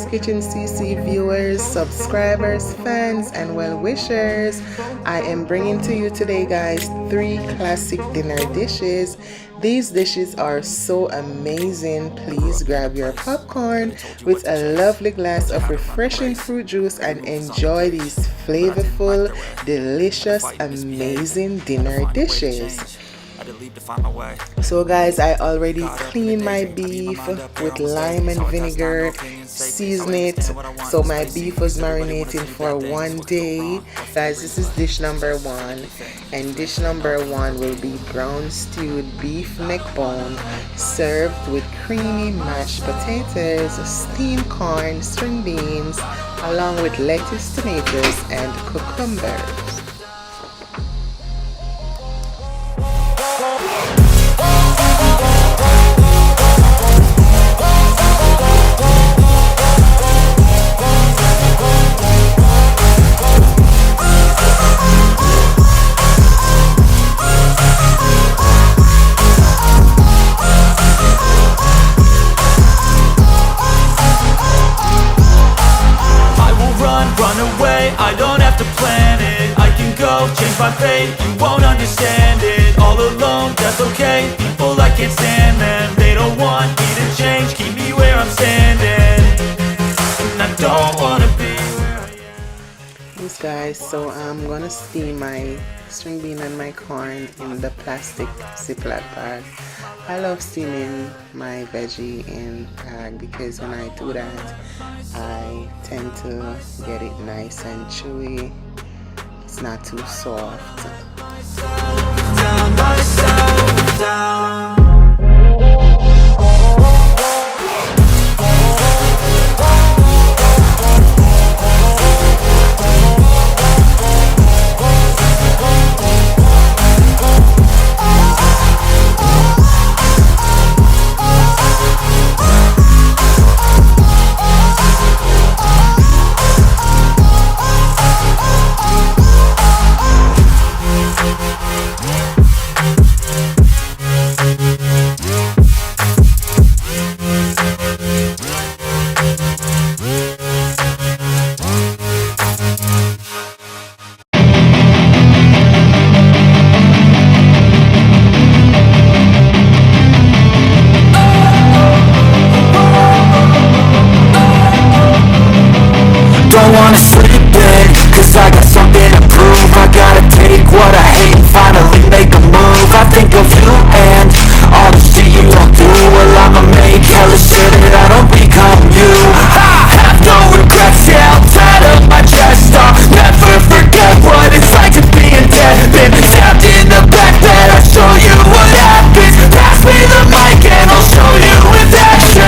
Kitchen CC viewers, subscribers, fans, and well-wishers. I am bringing to you today, guys, 3 classic dinner dishes. These dishes are so amazing. Please grab your popcorn with a lovely glass of refreshing fruit juice and enjoy these flavorful, delicious, amazing dinner dishes. So guys, I already cleaned my beef with lime and vinegar, season it, so my beef was marinating for 1 day. Guys, this is dish number 1, and dish number 1 will be brown stewed beef neck bone served with creamy mashed potatoes, steamed corn, string beans, along with lettuce, tomatoes, and cucumbers. Change my fate, you won't understand it. All alone, that's okay. People, I can't stand them. They don't want me to change, keep me where I'm standing. And I don't wanna be where I am. Yes guys, so I'm gonna steam my string bean and my corn in the plastic Ziploc bag. I love steaming my veggie in bag because when I do that, I tend to get it nice and chewy. It's not too soft. Don't wanna sleep in, cause I got something to prove. I gotta take what I hate and finally make a move. I think of you and all the shit you don't do. Well, I'ma make hella sure that I don't become you. I have no regrets, yeah, I'll tie up my chest. I'll never forget what it's like to be in debt. Been stabbed in the back bed, I'll show you what happens. Pass me the mic and I'll show you with action.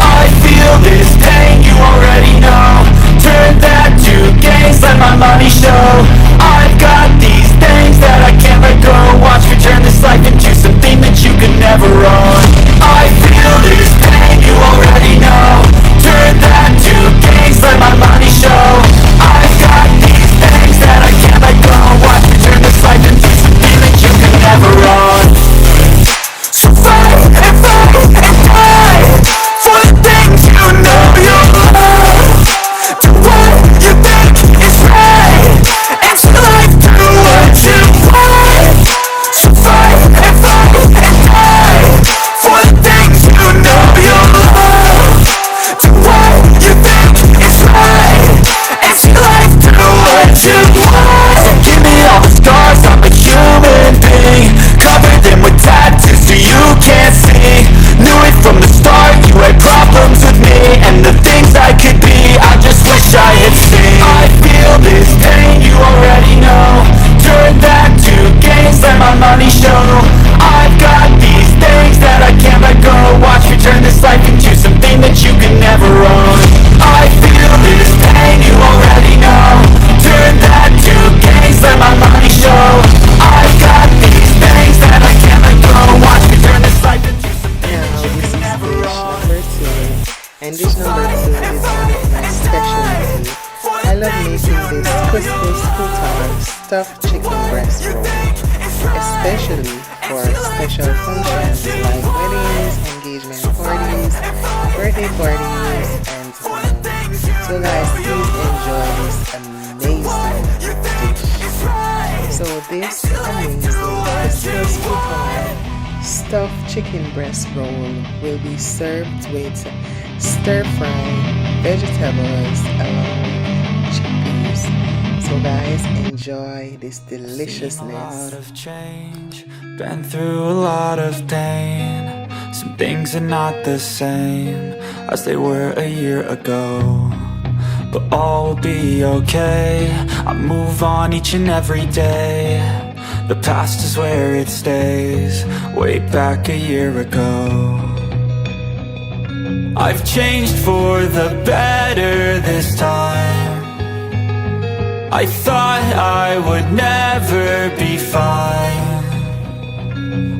I feel this pain, you already know. Turn that to gains, let my money show. I've got these things that I can't let go. Watch me turn this life into something that you could never own. I feel this pain, you already know. Turn that to gains, let my money show. I've got these things that I can't let go. Watch me turn this life into something that you could never own. So fight and fight and die for the things you know you love. Do what you think is right, and to life do what you want. So fight and die for the things you know you love. Do what you think is right, and to life do what you want. So give me all the scars, I'm a human being. Cover them with tattoos so you can't see. Knew it from the start, you had problems with me and the things I could be. I just wish I had seen. I feel this pain, you already know. Turn that to gains, let my money show. I've got these things that I can't let go. Watch me turn this life into something that you can never own. I feel this pain, you already know. Turn that to gains, let my money show. I've got these things that I can't let go. Watch me turn this life into something that you can never own. And dish number 2 is one of my specialty. I love making this CousCous Croutons Stuffed chicken breast roll, especially for special functions like weddings, engagement parties, birthday parties, and So guys, please enjoy this amazing dish. So this amazing CousCous Croutons stuffed chicken breast roll will be served with stir-fried vegetables along with chickpeas. So guys, enjoy this deliciousness. A lot of change, been through a lot of pain. Some things are not the same as they were a year ago, but all will be okay. I move on each and every day. The past is where it stays, way back a year ago. I've changed for the better this time. I thought I would never be fine.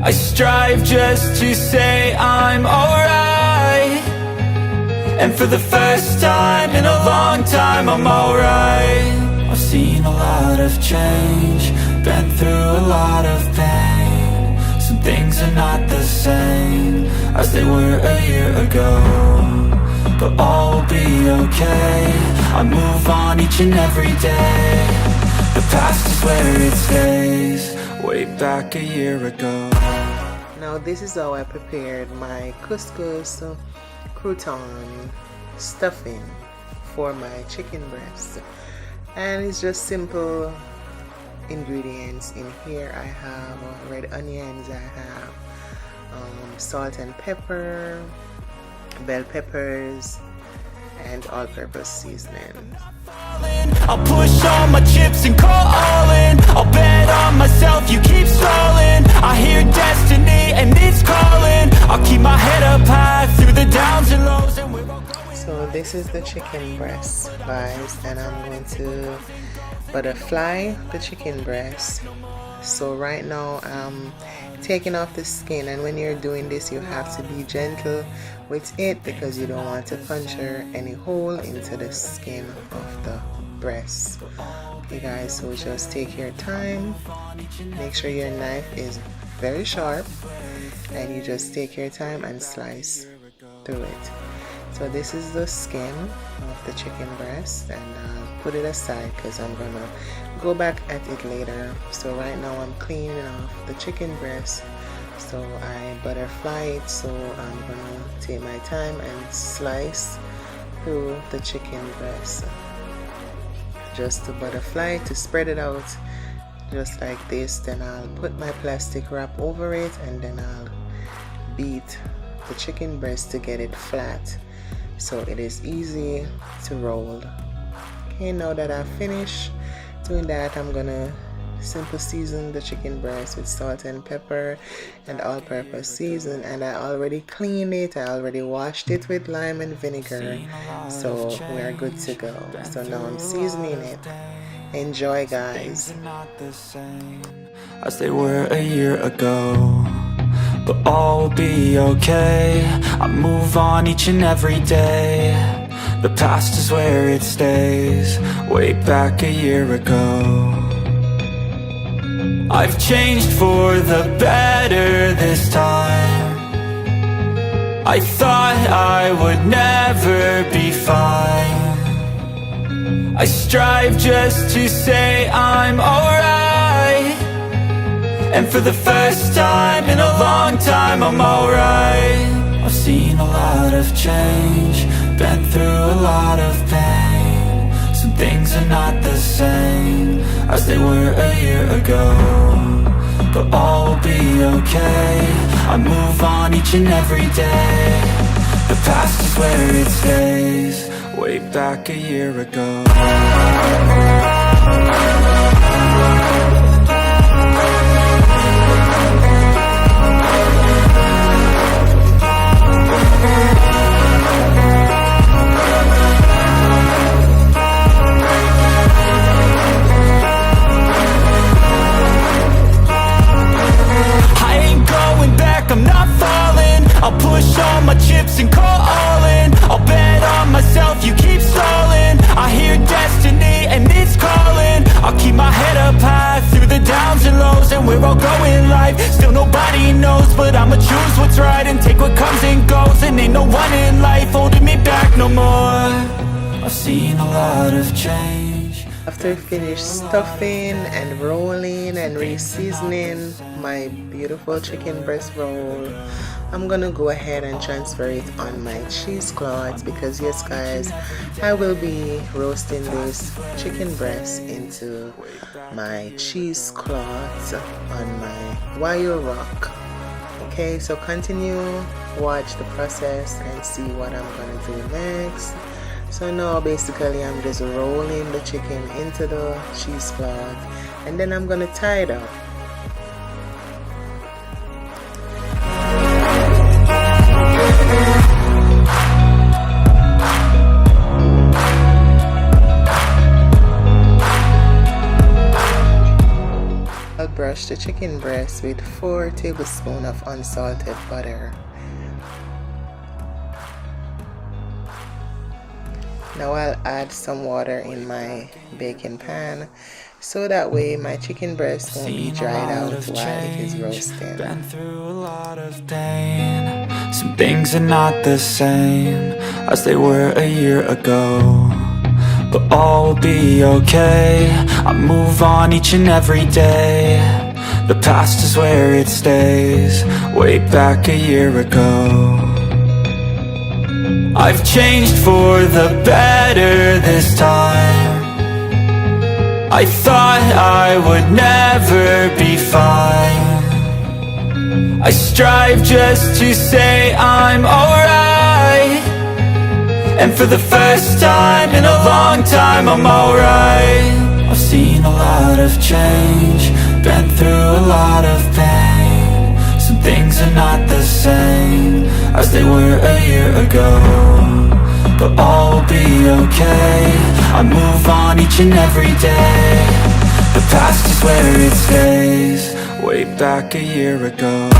I strive just to say I'm alright, and for the first time in a long time I'm alright. I've seen a lot of change, been through a lot of pain. Some things are not the same as they were a year ago, but all will be okay. I move on each and every day. The past is where it stays, way back a year ago. Now this is how I prepared my CousCous Crouton stuffing for my chicken breast, and it's just simple ingredients. In here I have red onions, I have salt and pepper, bell peppers, and all-purpose seasoning. I'll push all my chips and call all in. I'll bet on myself, you keep stalling. I hear destiny and it's calling. I'll keep my head up high through the downs and lows, and we're all going. So this is the chicken breast, guys, and I'm going to butterfly the chicken breast. So right now I'm taking off the skin, and when you're doing this you have to be gentle with it because you don't want to puncture any hole into the skin of the breast. Okay guys, so just take your time, make sure your knife is very sharp, and you just take your time and slice through it. So this is the skin of the chicken breast, and I'll put it aside because I'm gonna go back at it later. So right now I'm cleaning off the chicken breast, so I butterfly it. So I'm gonna take my time and slice through the chicken breast, just to butterfly, to spread it out just like this. Then I'll put my plastic wrap over it, and then I'll beat the chicken breast to get it flat so it is easy to roll. Okay, now that I've finished doing that, I'm gonna simple season the chicken breast with salt and pepper and all-purpose season, and I already cleaned it, I already washed it with lime and vinegar, so we're good to go. So now I'm seasoning it. Enjoy guys. Not the same as they were a year ago, but all will be okay. I move on each and every day. The past is where it stays, way back a year ago. I've changed for the better this time. I thought I would never be fine. I strive just to say I'm alright, and for the first time in a long time I'm alright. I've seen a lot of change, been through a lot of pain. Some things are not the same as they were a year ago, but all will be okay. I move on each and every day. The past is where it stays, way back a year ago. I'm not falling. I'll push all my chips and call all in. I'll bet on myself, you keep stalling. I hear destiny and it's calling. of change. After finished stuffing and rolling and re-seasoning my beautiful chicken breast roll, I'm gonna go ahead and transfer it on my cheesecloth because yes guys, I will be roasting this chicken breast into my cheesecloth on my wire rack. Okay, so continue, watch the process and see what I'm gonna do next. So now basically I'm just rolling the chicken into the cheesecloth and then I'm gonna tie it up. I'll brush the chicken breast with 4 tablespoons of unsalted butter. Now I'll add some water in my baking pan so that way my chicken breast won't be dried out while it is roasting. Been through a lot of pain. Some things are not the same as they were a year ago, but all will be okay. I move on each and every day. The past is where it stays, way back a year ago. I've changed for the better this time. I thought I would never be fine. I strive just to say I'm alright, and for the first time in a long time I'm alright. I've seen a lot of change, been through a lot of pain. Some things are not the same as they were a year ago, but all will be okay. I move on each and every day. The past is where it stays, way back a year ago.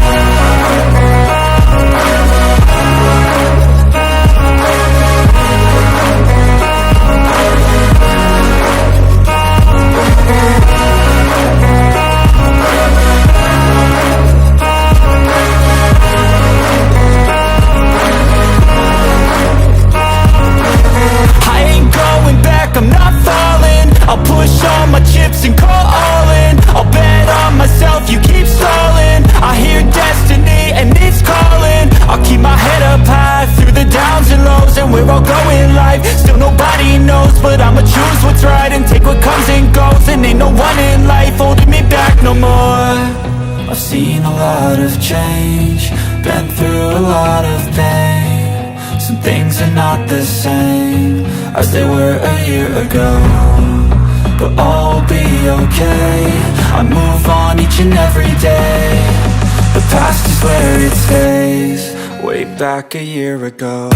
I'm not falling, I'll push all my chips and call all in. I'll bet on myself, you keep stalling. I hear destiny and it's calling. I'll keep my head up high through the downs and lows, and we're all going life. Still nobody knows, but I'ma choose what's right and take what comes and goes. And ain't no one in life holding me back no more. I've seen a lot of change, been through a lot of pain. Some things are not the same as they were a year ago, but all will be okay. I move on each and every day. The past is where it stays, way back a year ago.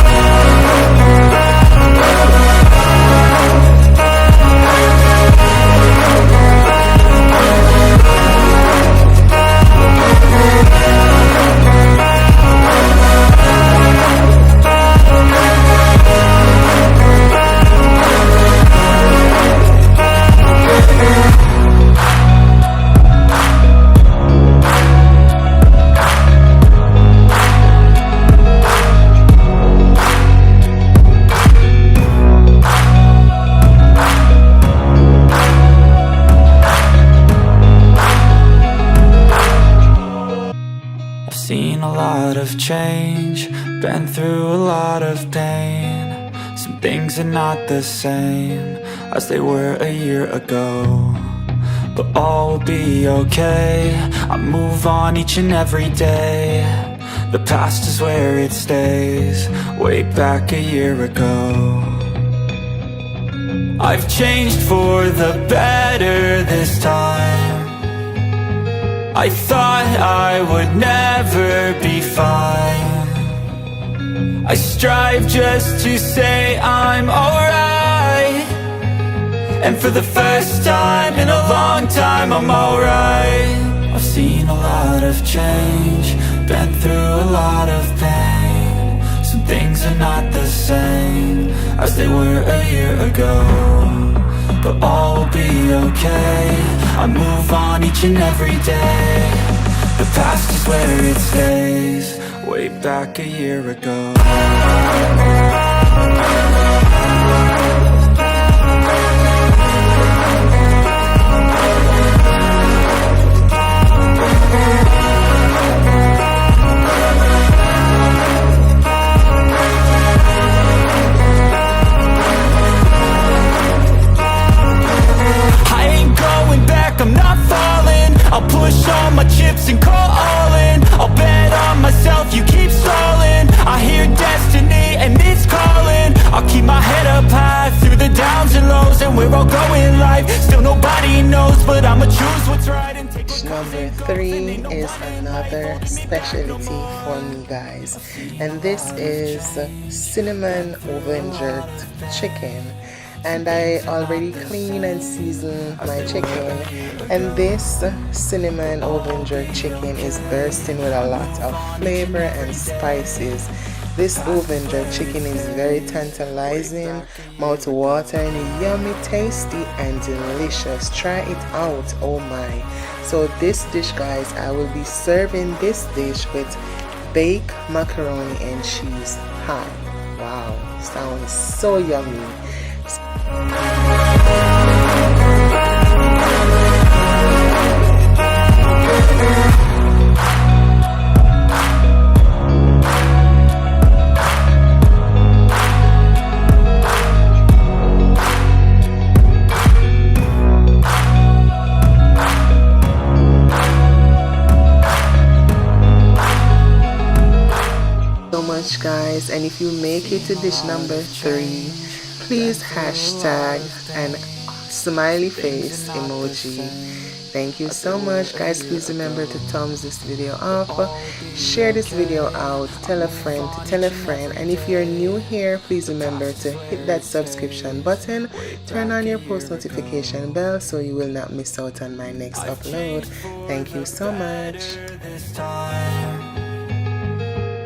Change, been through a lot of pain. Some things are not the same as they were a year ago, but all will be okay. I move on each and every day. The past is where it stays, way back a year ago. I've changed for the better this time. I thought I would never be fine. I strive just to say I'm alright, and for the first time in a long time I'm alright. I've seen a lot of change, been through a lot of pain. Some things are not the same as they were a year ago, but all will be okay. I move on each and every day. The past is where it stays, way back a year ago. what's right and take what comes Number and goes, 3 and ain't no is one in life another holding me back no specialty more. for me, guys, and this is cinnamon oven jerked chicken. And I already clean and season my chicken, and this cinnamon oven jerked chicken is bursting with a lot of flavor and spices. This oven jerked chicken is very tantalizing, mouth-watering, yummy, tasty, and delicious. Try it out, oh my. So this dish, guys, I will be serving this dish with baked macaroni and cheese pie. Wow, sounds so yummy. So much, guys, and if you make it to dish number 3, please hashtag and smiley face emoji. Thank you so much, guys. Please remember to thumbs this video up, share this video out, tell a friend to tell a friend, and if you're new here, please remember to hit that subscription button, turn on your post notification bell so you will not miss out on my next upload. Thank you so much.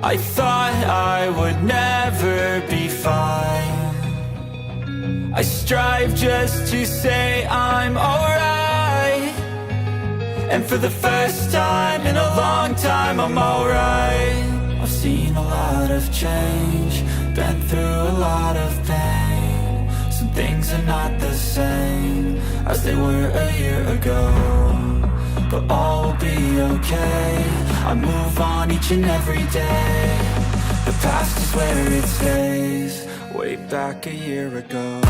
I thought I would never be fine. I strive just to say I'm alright. And for the first time in a long time I'm alright. I've seen a lot of change, been through a lot of pain. Some things are not the same as they were a year ago, but all will be okay. I move on each and every day. The past is where it stays, way back a year ago.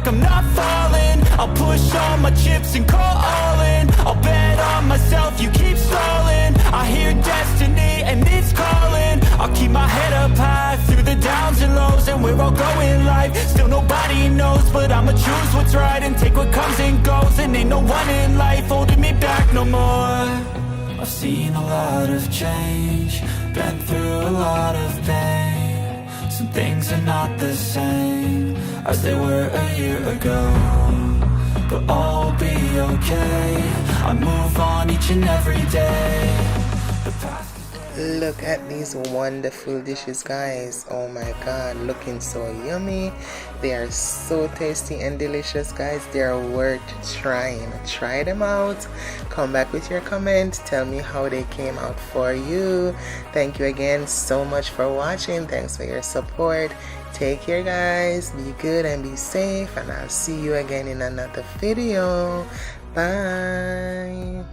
I'm not falling, I'll push all my chips and call all in. I'll bet on myself, you keep stalling. I hear destiny and it's calling. I'll keep my head up high through the downs and lows, and we're all going life. Still nobody knows, but I'ma choose what's right and take what comes and goes. And ain't no one in life holding me back no more. I've seen a lot of change, been through a lot of pain. Some things are not the same as they were a year ago, but all will be okay. I move on each and every day. The past. Look at these wonderful dishes, guys. Oh my god, looking so yummy. They are so tasty and delicious, guys. They are worth trying. Try them out, come back with your comment, tell me how they came out for you. Thank you again so much for watching. Thanks for your support. Take care, guys. Be good and be safe, and I'll see you again in another video. Bye.